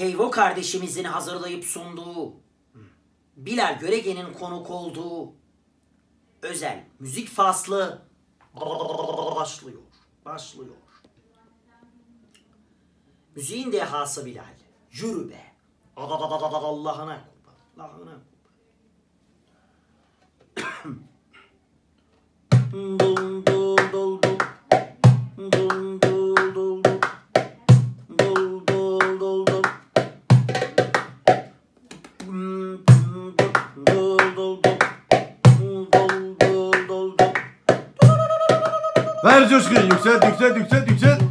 Heyvo kardeşimizin hazırlayıp sunduğu, Bilal Görege'nin konuk olduğu özel müzik faslı başlıyor. Müziğin dehası Bilal. Yürü be. Allah'ına kurban. Allah'ına kurban. Dul dul dul dul. Dul dul dul dul. Dul dul dul dul. Dul dul dul. Ver coşkuyu, yükselt.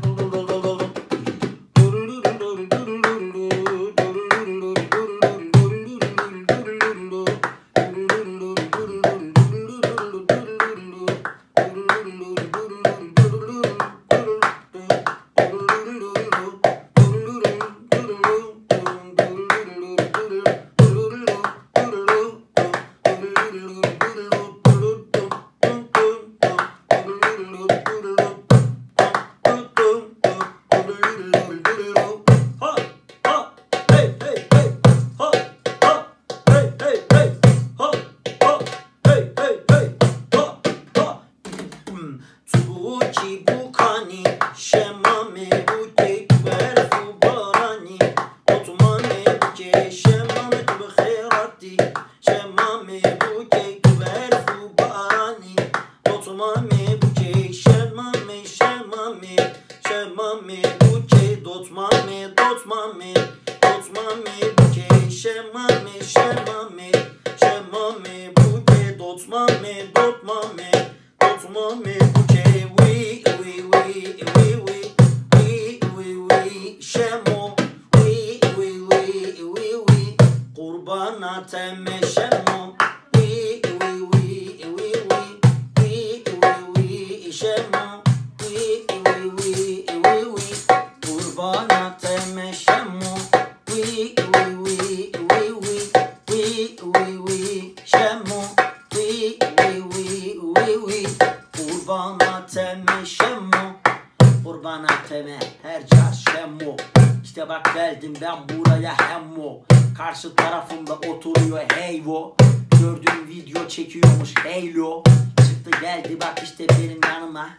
İşte bak geldim ben buraya hemmo. Karşı tarafımda oturuyor heyvo. Gördüğüm video çekiyormuş heylo. Çıktı geldi bak işte benim yanıma.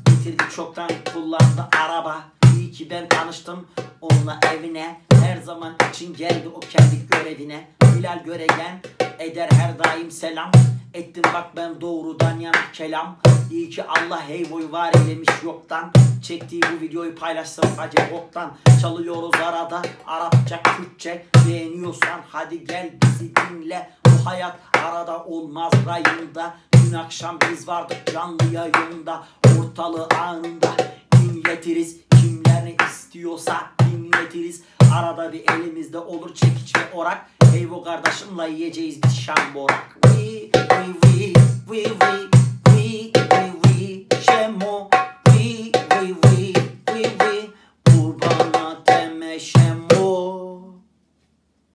Getirdi çoktan kullandı araba. İyi ki ben tanıştım onunla evine. Her zaman için geldi o kendi görevine. Bilal Göregen eder her daim selam. Ettim bak ben doğrudan yana kelam. İyi ki Allah heyvoyu var eylemiş yoktan. Çektiği bu videoyu paylaşsam acı boktan. Çalıyoruz arada Arapça Kürtçe. Beğeniyorsan hadi gel bizi dinle. Bu hayat arada olmaz rayında. Dün akşam biz vardık canlı yayında. Ortalığı anında dinletiriz. Kimler ne istiyorsa dinletiriz. Arada bir elimizde olur çekiç ve orak. Heyvo kardeşimle yiyeceğiz biz şamborak. We